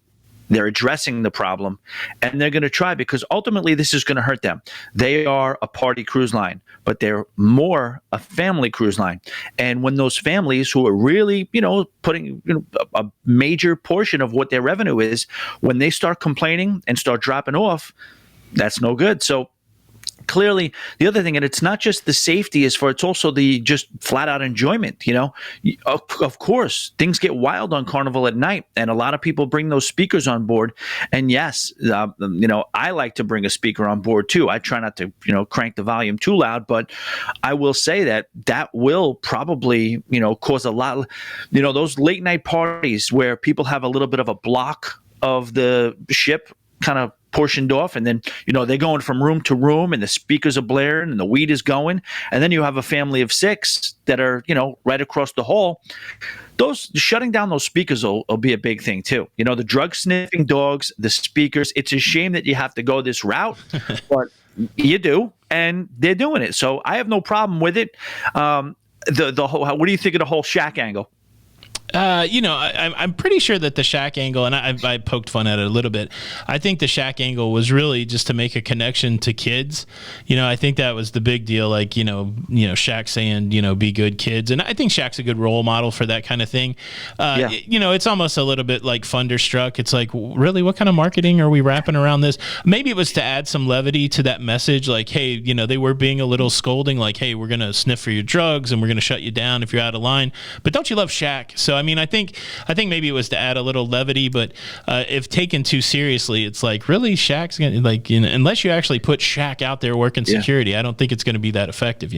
They're addressing the problem, and they're going to try, because ultimately this is going to hurt them. They are a party cruise line, but they're more a family cruise line. And when those families who are really, putting a major portion of what their revenue is, when they start complaining and start dropping off, that's no good. So clearly, the other thing, and it's not just the safety, it's also the just flat out enjoyment. Of course, things get wild on Carnival at night, and a lot of people bring those speakers on board. And yes, I like to bring a speaker on board too. I try not to, crank the volume too loud, but I will say that will probably, cause a lot. Those late night parties where people have a little bit of a block of the ship kind of portioned off, and then they're going from room to room, and the speakers are blaring and the weed is going, and then you have a family of 6 that are right across the hall. Those shutting down those speakers will be a big thing too. The drug sniffing dogs, the speakers. It's a shame that you have to go this route, but you do, and they're doing it. So I have no problem with it. The whole, what do you think of the whole shack angle? I'm pretty sure that the shack angle, and I poked fun at it a little bit. I think the shack angle was really just to make a connection to kids. I think that was the big deal. Like, Shaq saying, be good kids. And I think Shaq's a good role model for that kind of thing. Yeah. It's almost a little bit like Thunderstruck. It's like, really, what kind of marketing are we wrapping around this? Maybe it was to add some levity to that message. Like, hey, they were being a little scolding, like, hey, we're going to sniff for your drugs and we're going to shut you down if you're out of line. But don't you love Shaq? So I mean, I think maybe it was to add a little levity, but if taken too seriously, it's like, really, Shaq's gonna, like, unless you actually put Shaq out there working security, I don't think it's going to be that effective.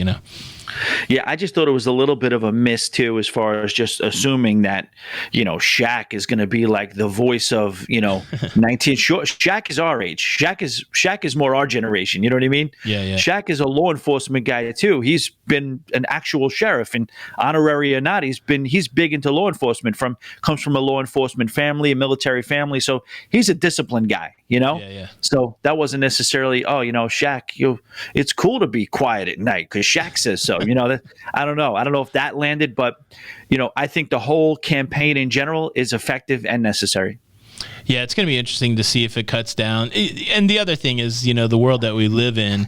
Yeah, I just thought it was a little bit of a miss too, as far as just assuming that, Shaq is going to be like the voice of, 19. Shaq is our age. Shaq is more our generation. You know what I mean? Yeah. Shaq is a law enforcement guy too. He's been an actual sheriff, and honorary or not, he's big into law enforcement. Comes from a law enforcement family, a military family, so he's a disciplined guy. Yeah. So that wasn't necessarily, Shaq, it's cool to be quiet at night because Shaq says so. I don't know. I don't know if that landed, but I think the whole campaign in general is effective and necessary. Yeah, it's going to be interesting to see if it cuts down. And the other thing is, the world that we live in,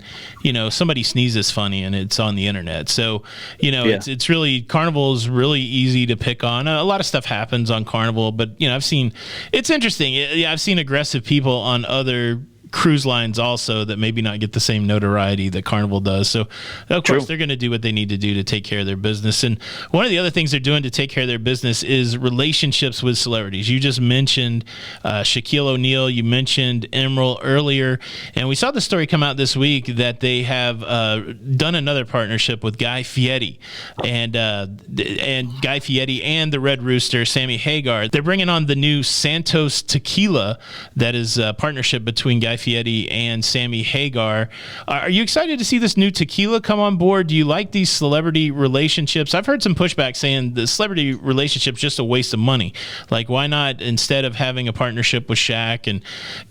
somebody sneezes funny and it's on the internet. So, it's really, Carnival is really easy to pick on. A lot of stuff happens on Carnival, but, it's interesting. I've seen aggressive people on other cruise lines also that maybe not get the same notoriety that Carnival does. So, of course, they're going to do what they need to do to take care of their business. And one of the other things they're doing to take care of their business is relationships with celebrities. You just mentioned Shaquille O'Neal. You mentioned Emerald earlier. And we saw the story come out this week that they have done another partnership with Guy Fieri. And Guy Fieri and the Red Rooster, Sammy Hagar. They're bringing on the new Santos Tequila that is a partnership between Guy Fieri and Sammy Hagar. Are you excited to see this new tequila come on board? Do you like these celebrity relationships? I've heard some pushback saying the celebrity relationship's just a waste of money. Like, why not, instead of having a partnership with Shaq and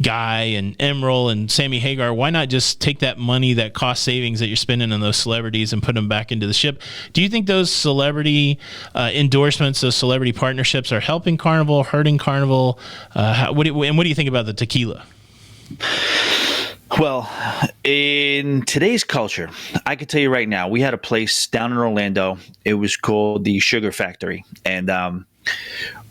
Guy and Emerald and Sammy Hagar, why not just take that money, that cost savings that you're spending on those celebrities, and put them back into the ship? Do you think those celebrity endorsements, those celebrity partnerships are helping Carnival, hurting Carnival? What do you think about the tequila? Well, in today's culture, I can tell you right now, we had a place down in Orlando. It was called the Sugar Factory. And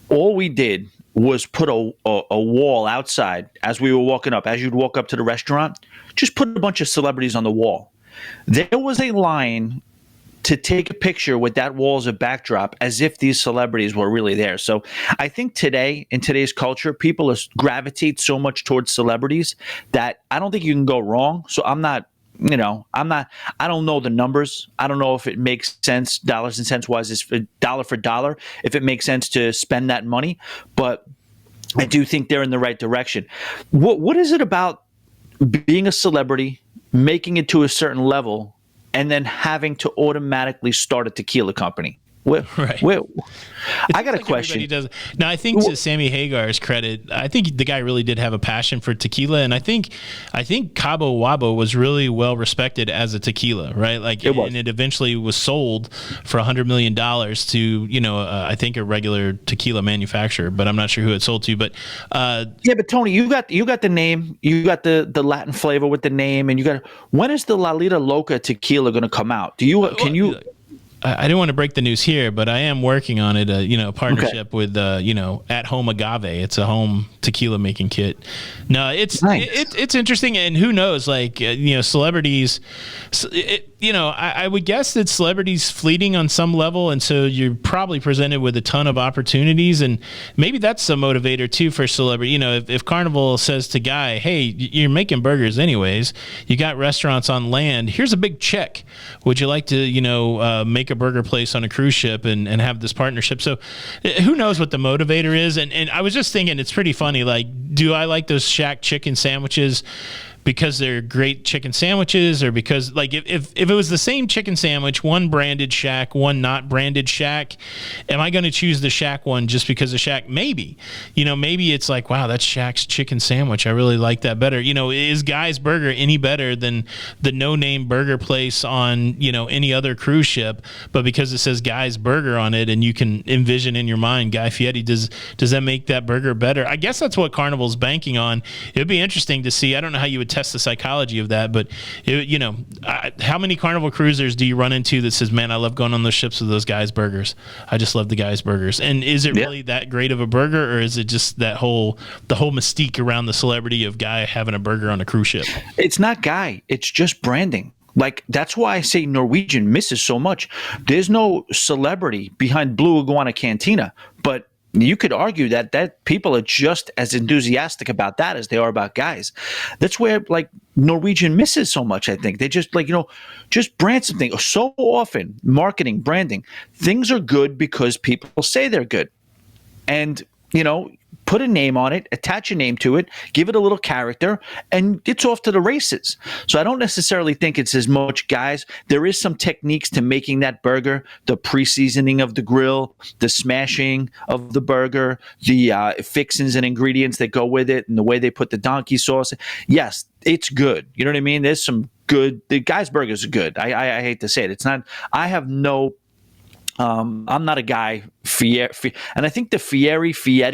all we did was put a wall outside as we were walking up. As you'd walk up to the restaurant, just put a bunch of celebrities on the wall. There was a line to take a picture with that wall as a backdrop, as if these celebrities were really there. So I think today, in today's culture, people gravitate so much towards celebrities that I don't think you can go wrong. So I don't know the numbers. I don't know if it makes sense, dollars and cents wise, is dollar for dollar, if it makes sense to spend that money. But I do think they're in the right direction. What is it about being a celebrity, making it to a certain level, and then having to automatically start a tequila company? I got a question. Now, I think to Sammy Hagar's credit, I think the guy really did have a passion for tequila, and I think Cabo Wabo was really well respected as a tequila, right? Like, and it eventually was sold for $100 million to I think a regular tequila manufacturer, but I'm not sure who it sold to. But but Tony, you got the name, you got the Latin flavor with the name, and when is the Lalita Loca tequila going to come out? I didn't want to break the news here, but I am working on it. A partnership with At Home Agave. It's a home tequila making kit. No, it's nice. It's interesting, and who knows? Like celebrities. I would guess that celebrities fleeting on some level, and so you're probably presented with a ton of opportunities, and maybe that's a motivator too for celebrity. If Carnival says to Guy, "Hey, you're making burgers anyways. You got restaurants on land. Here's a big check. Would you like to make a burger place on a cruise ship and have this partnership?" So who knows what the motivator is? And I was just thinking, it's pretty funny. Like, do I like those Shack chicken sandwiches because they're great chicken sandwiches, or because, like, if it was the same chicken sandwich, one branded Shack, one not branded Shack, am I going to choose the Shack one just because of Shack? Maybe. Maybe it's like, wow, that's Shack's chicken sandwich. I really like that better. Is Guy's Burger any better than the no-name burger place on, any other cruise ship? But because it says Guy's Burger on it, and you can envision in your mind Guy Fieri, does that make that burger better? I guess that's what Carnival's banking on. It would be interesting to see. I don't know how you would test the psychology of that, but how many Carnival cruisers do you run into that says, man, I love going on those ships with those Guys Burgers. I just love the Guys Burgers. And is it really that great of a burger, or is it just the whole mystique around the celebrity of Guy having a burger on a cruise ship? It's not Guy. It's just branding. Like, that's why I say Norwegian misses so much. There's no celebrity behind Blue Iguana Cantina, but you could argue that people are just as enthusiastic about that as they are about guys. That's where like Norwegian misses so much. I think they just just brand something so often. Marketing, branding, things are good because people say they're good, and put a name on it, attach a name to it, give it a little character, and it's off to the races. So I don't necessarily think it's as much guys. There is some techniques to making that burger, the pre-seasoning of the grill, the smashing of the burger, the fixings and ingredients that go with it, and the way they put the donkey sauce. Yes, it's good. You know what I mean? There's some good. The guys' burgers are good. I hate to say it. It's not. I have no. I'm not a guy, and I think the Fieri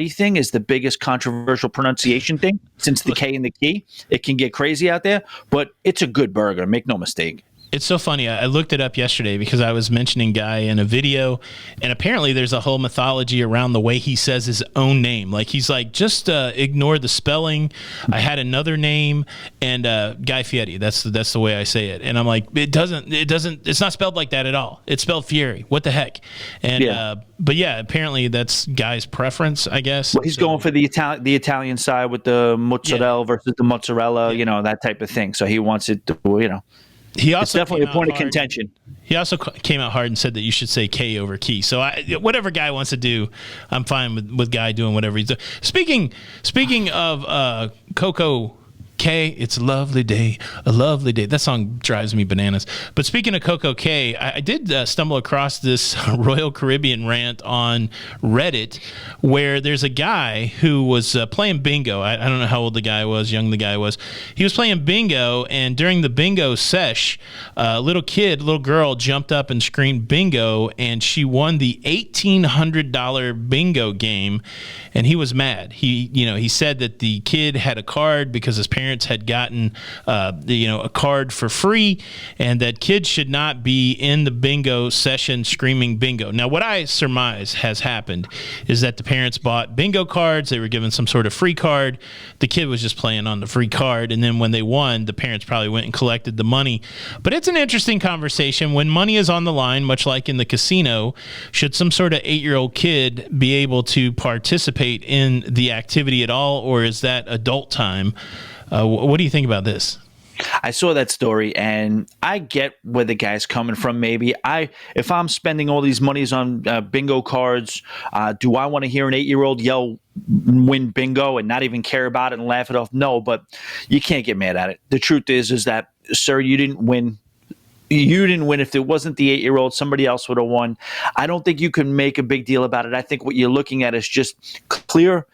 thing is the biggest controversial pronunciation thing since the K and the key. It can get crazy out there, but it's a good burger. Make no mistake. It's so funny. I looked it up yesterday because I was mentioning Guy in a video, and apparently there's a whole mythology around the way he says his own name. Like he's like, just ignore the spelling. I had another name, and Guy Fieri. That's the way I say it. And I'm like, it's not spelled like that at all. It's spelled Fieri. What the heck? And but yeah, apparently that's Guy's preference, I guess. Well, he's going for the Italian side with the mozzarella versus the mozzarella, that type of thing. So he wants it to, He also it's definitely a point of contention. He also came out hard and said that you should say K over key. So whatever Guy wants to do, I'm fine with Guy doing whatever he's doing. Speaking of Coco K, it's a lovely day, a lovely day. That song drives me bananas. But speaking of Coco K, I did stumble across this Royal Caribbean rant on Reddit where there's a guy who was playing bingo. I don't know how old the guy was, young the guy was. He was playing bingo, and during the bingo sesh, a little girl jumped up and screamed bingo, and she won the $1,800 bingo game, and he was mad. He said that the kid had a card because his parents had gotten a card for free, and that kids should not be in the bingo session screaming bingo. Now, what I surmise has happened is that the parents bought bingo cards. They were given some sort of free card. The kid was just playing on the free card, and then when they won, the parents probably went and collected the money. But it's an interesting conversation. When money is on the line, much like in the casino, should some sort of 8-year-old kid be able to participate in the activity at all, or is that adult time? What do you think about this? I saw that story, and I get where the guy's coming from. Maybe if I'm spending all these monies on bingo cards, do I want to hear an 8-year-old yell "win bingo" and not even care about it and laugh it off? No, but you can't get mad at it. The truth is that, sir, you didn't win. You didn't win. If it wasn't the 8-year-old, somebody else would have won. I don't think you can make a big deal about it. I think what you're looking at is just clear.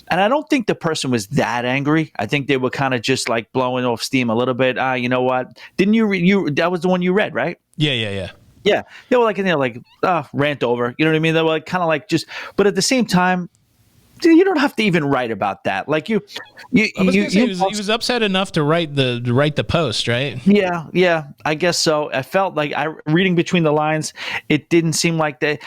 And I don't think the person was that angry. I think they were kind of just like blowing off steam a little bit. You know what? Didn't you that was the one you read, right? Yeah. Yeah. They were like, rant over. You know what I mean? They were like, kind of like just, but at the same time, you don't have to even write about that. Like he was upset enough to write the post, right? Yeah, I guess so. I felt like reading between the lines, it didn't seem like it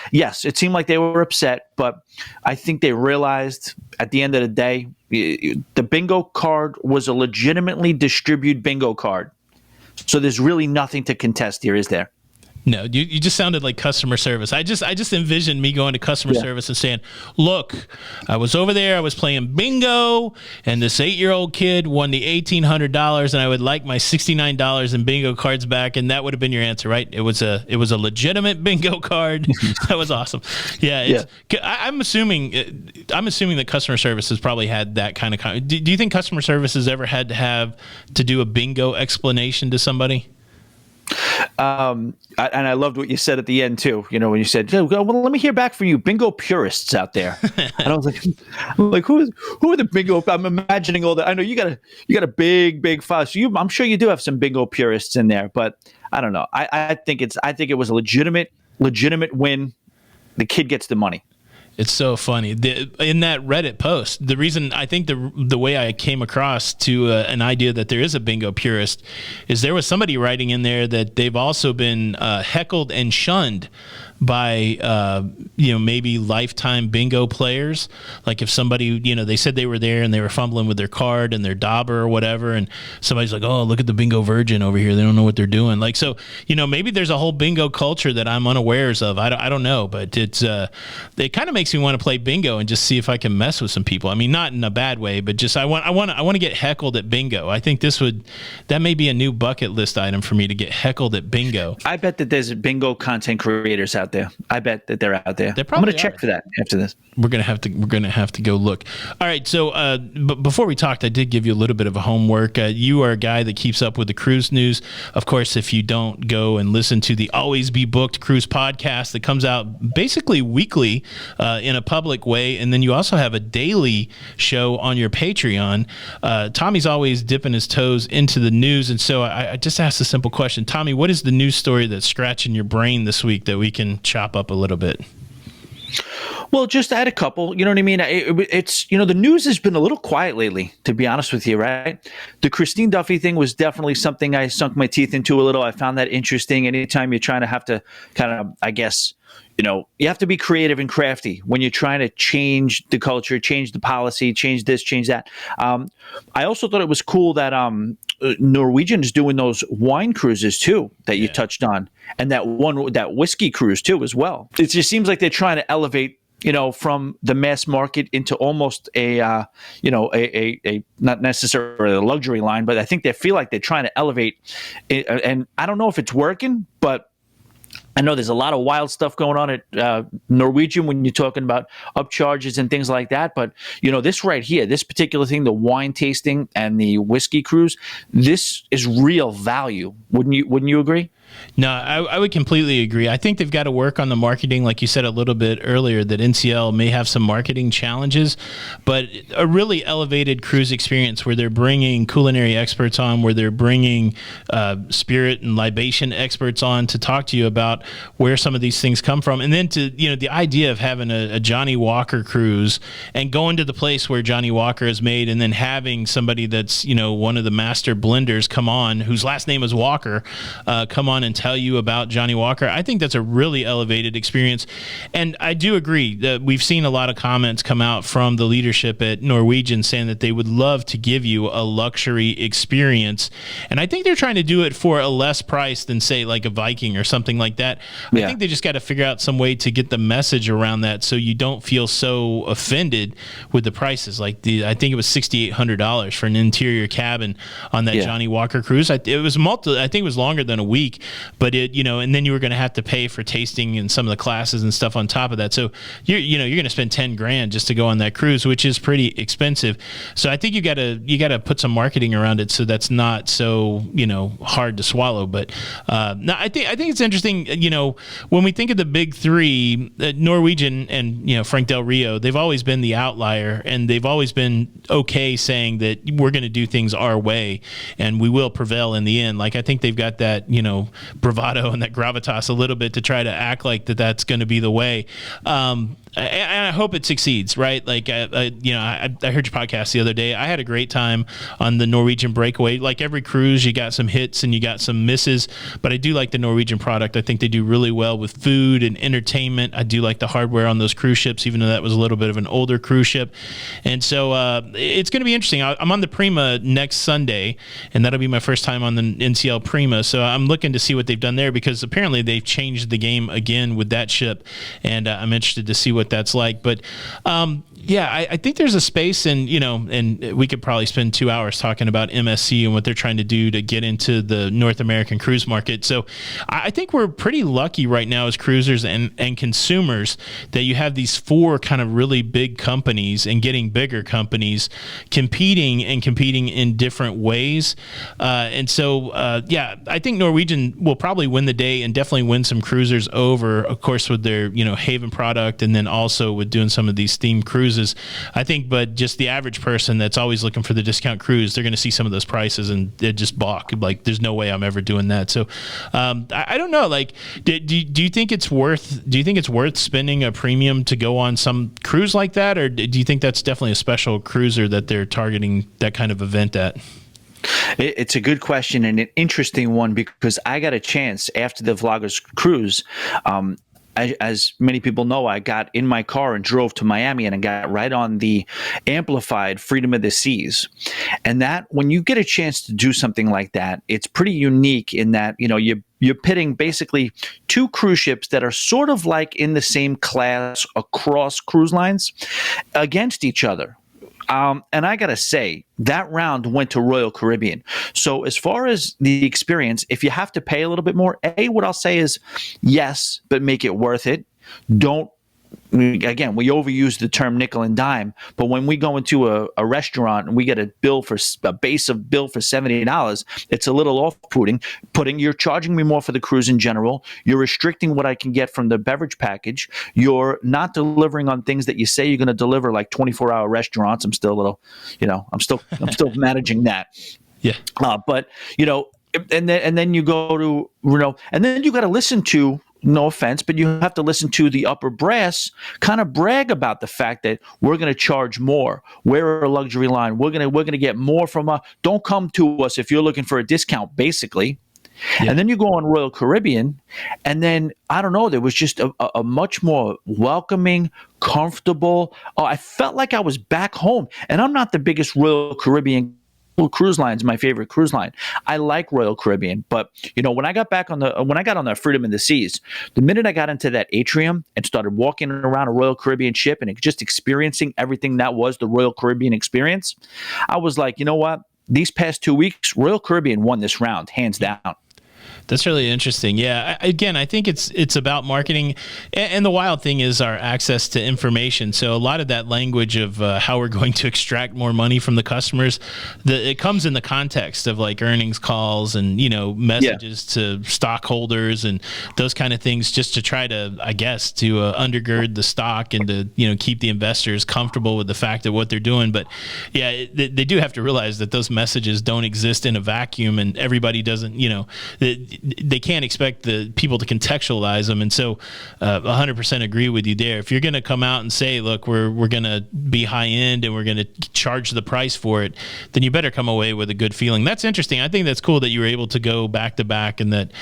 seemed like they were upset, but I think they realized at the end of the day, the bingo card was a legitimately distributed bingo card. So there's really nothing to contest here, is there? No, you just sounded like customer service. I just envisioned me going to customer service and saying, look, I was over there, I was playing bingo, and this 8-year-old kid won the $1,800, and I would like my $69 in bingo cards back, and that would have been your answer, right? It was a legitimate bingo card. That was awesome. Yeah. I'm assuming that customer service has probably had that kind of. Do you think customer service has ever had to have to do a bingo explanation to somebody? And I loved what you said at the end too. When you said, "Well, let me hear back from you, bingo purists out there." And I was like, who are the bingo? I'm imagining all that. I know you got a big file. So I'm sure you do have some bingo purists in there, but I don't know. I think it was a legitimate win. The kid gets the money. It's so funny. In that Reddit post, the reason I think the way I came across to an idea that there is a bingo purist is there was somebody writing in there that they've also been heckled and shunned by maybe lifetime bingo players. Like if somebody, they said they were there and they were fumbling with their card and their dauber or whatever, and somebody's like, oh, look at the bingo virgin over here, they don't know what they're doing. Like, so maybe there's a whole bingo culture that I'm unawares of. I don't know, but it kind of makes me want to play bingo and just see if I can mess with some people. I mean, not in a bad way, but just I want to get heckled at bingo. I think that may be a new bucket list item for me, to get heckled at bingo. I bet that there's bingo content creators out there. I bet that they're out there. I'm going to check for that after this. We're gonna have to go look. All right. So, but before we talked, I did give you a little bit of a homework. You are a guy that keeps up with the cruise news. Of course, if you don't go and listen to the Always Be Booked Cruise podcast that comes out basically weekly in a public way, and then you also have a daily show on your Patreon. Tommy's always dipping his toes into the news, and so I just asked a simple question. Tommy, what is the news story that's scratching your brain this week that we can chop up a little bit? Well, just add a couple. You know what I mean? It's the news has been a little quiet lately, to be honest with you, right? The Christine Duffy thing was definitely something I sunk my teeth into a little. I found that interesting. Anytime you're trying to have to kind of, I guess, you have to be creative and crafty when you're trying to change the culture, change the policy, change this, change that. I also thought it was cool that Norwegian is doing those wine cruises too that you touched on, and that whiskey cruise too as well. It just seems like they're trying to elevate, from the mass market into almost a not necessarily a luxury line, but I think they feel like they're trying to elevate it, and I don't know if it's working, but I know there's a lot of wild stuff going on at Norwegian when you're talking about upcharges and things like that. But, this right here, this particular thing, the wine tasting and the whiskey cruise, this is real value. Wouldn't you agree? No, I would completely agree. I think they've got to work on the marketing, like you said a little bit earlier, that NCL may have some marketing challenges, but a really elevated cruise experience where they're bringing culinary experts on, where they're bringing spirit and libation experts on to talk to you about where some of these things come from. And then the idea of having a Johnny Walker cruise and going to the place where Johnny Walker is made, and then having somebody that's, one of the master blenders come on, whose last name is Walker, come on and tell you about Johnny Walker. I think that's a really elevated experience. And I do agree that we've seen a lot of comments come out from the leadership at Norwegian saying that they would love to give you a luxury experience. And I think they're trying to do it for a less price than, say, like a Viking or something like that. I think they just got to figure out some way to get the message around that so you don't feel so offended with the prices. Like I think it was $6,800 for an interior cabin on that Johnny Walker cruise. I think it was longer than a week. But and then you were going to have to pay for tasting and some of the classes and stuff on top of that. So you're going to spend $10,000 just to go on that cruise, which is pretty expensive. So I think you got to put some marketing around it so that's not so hard to swallow. But no, I think it's interesting. When we think of the big three, Norwegian and Frank Del Rio, they've always been the outlier, and they've always been okay saying that we're going to do things our way and we will prevail in the end. Like I think they've got that bravado and that gravitas a little bit to try to act like that's going to be the way. And I hope it succeeds, right? Like, I heard your podcast the other day. I had a great time on the Norwegian Breakaway. Like every cruise, you got some hits and you got some misses, but I do like the Norwegian product. I think they do really well with food and entertainment. I do like the hardware on those cruise ships, even though that was a little bit of an older cruise ship. And so it's going to be interesting. I'm on the Prima next Sunday, and that'll be my first time on the NCL Prima. So I'm looking to see what they've done there, because apparently they've changed the game again with that ship, and I'm interested to see what that's like. But I think there's a space, and we could probably spend 2 hours talking about MSC and what they're trying to do to get into the North American cruise market. So I think we're pretty lucky right now as cruisers and consumers that you have these four kind of really big companies and getting bigger companies competing in different ways. And so I think Norwegian will probably win the day and definitely win some cruisers over, of course, with their Haven product, and then also with doing some of these themed cruises. I think, but just the average person that's always looking for the discount cruise, they're going to see some of those prices and they just balk. Like, there's no way I'm ever doing that. So I don't know. Like, do you think it's worth spending a premium to go on some cruise like that, or do you think that's definitely a special cruiser that they're targeting that kind of event at? It's a good question and an interesting one, because I got a chance after the Vloggers cruise. as many people know, I got in my car and drove to Miami, and I got right on the amplified Freedom of the Seas. And that, when you get a chance to do something like that, it's pretty unique in that, you're pitting basically two cruise ships that are sort of like in the same class across cruise lines against each other. And I got to say, that round went to Royal Caribbean. So as far as the experience, if you have to pay a little bit more, what I'll say is yes, but make it worth it. Again, we overuse the term nickel and dime, but when we go into a restaurant and we get a bill for a base of bill for $70, it's a little off-putting. You're charging me more for the cruise in general. You're restricting what I can get from the beverage package. You're not delivering on things that you say you're going to deliver, like 24-hour restaurants. I'm still a little, I'm still managing that. Yeah. But and then you go to and then you got to listen to. No offense, but you have to listen to the upper brass kind of brag about the fact that we're going to charge more. We're a luxury line. We're going to get more from don't come to us if you're looking for a discount, basically. Yeah. And then you go on Royal Caribbean, and then I don't know, there was just a much more welcoming, comfortable. I felt like I was back home. And I'm not the biggest Royal Caribbean cruise line is my favorite cruise line. I like Royal Caribbean, but when I got on the Freedom of the Seas, the minute I got into that atrium and started walking around a Royal Caribbean ship and just experiencing everything that was the Royal Caribbean experience, I was like, you know what? These past 2 weeks, Royal Caribbean won this round, hands down. That's really interesting. Yeah. Again, I think it's about marketing, and the wild thing is our access to information. So a lot of that language of how we're going to extract more money from the customers, it comes in the context of like earnings calls and messages to stockholders and those kind of things, just to try to, I guess, to undergird the stock and to keep the investors comfortable with the fact of what they're doing. But yeah, they do have to realize that those messages don't exist in a vacuum, and everybody doesn't. They can't expect the people to contextualize them. And so 100% agree with you there. If you're going to come out and say, look, we're going to be high end and we're going to charge the price for it, then you better come away with a good feeling. That's interesting. I think that's cool that you were able to go back to back and that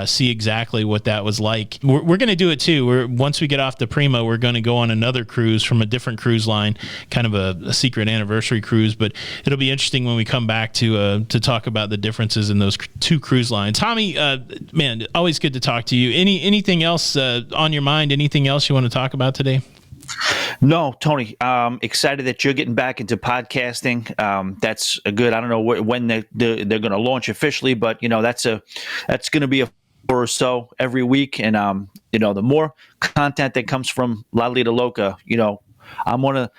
see exactly what that was like. We're going to do it too. Once we get off the Prima, we're going to go on another cruise from a different cruise line, kind of a secret anniversary cruise. But it'll be interesting when we come back to talk about the differences in those two cruise lines. Tommy, man, always good to talk to you. Anything else on your mind? Anything else you want to talk about today? No, Tony, excited that you're getting back into podcasting. That's a good, I don't know when they're going to launch officially, but that's going to be a or so every week. And, the more content that comes from La Lita Loca, I'm one of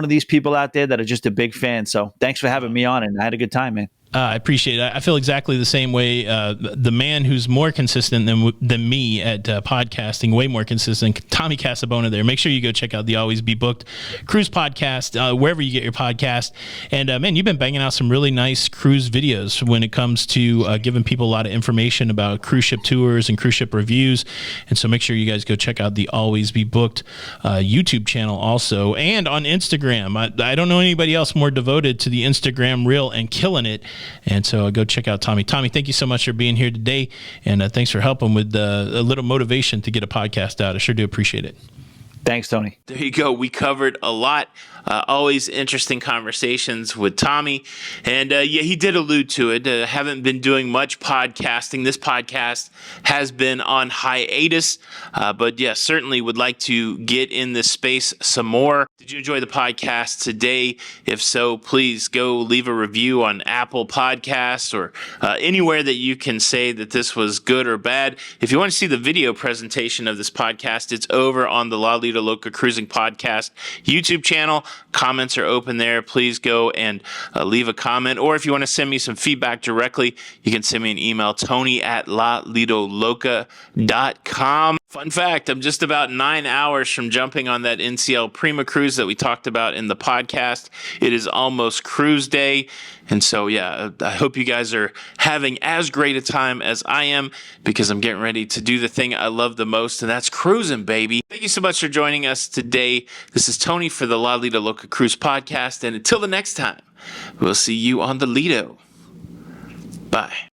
these people out there that are just a big fan. So thanks for having me on, and I had a good time, man. I appreciate it. I feel exactly the same way. The man who's more consistent than me at podcasting, way more consistent, Tommy Casabona there. Make sure you go check out the Always Be Booked Cruise podcast, wherever you get your podcast. And man, you've been banging out some really nice cruise videos when it comes to giving people a lot of information about cruise ship tours and cruise ship reviews. And so make sure you guys go check out the Always Be Booked YouTube channel also. And on Instagram, I don't know anybody else more devoted to the Instagram reel and killing it. And so go check out Tommy. Tommy, thank you so much for being here today. And thanks for helping with a little motivation to get a podcast out. I sure do appreciate it. Thanks, Tony. There you go. We covered a lot. Always interesting conversations with Tommy. And he did allude to it. Haven't been doing much podcasting. This podcast has been on hiatus. But certainly would like to get in this space some more. Did you enjoy the podcast today? If so, please go leave a review on Apple Podcasts or anywhere that you can say that this was good or bad. If you want to see the video presentation of this podcast, it's over on the La Lita Loca Cruising Podcast YouTube channel. Comments are open there. Please go and leave a comment. Or if you want to send me some feedback directly, you can send me an email, tony@lalitoloca.com. Fun fact, I'm just about 9 hours from jumping on that NCL Prima cruise that we talked about in the podcast. It is almost cruise day. And so, I hope you guys are having as great a time as I am, because I'm getting ready to do the thing I love the most, and that's cruising, baby. Thank you so much for joining us today. This is Tony for the La Lita Loca Cruise Podcast. And until the next time, we'll see you on the Lido. Bye.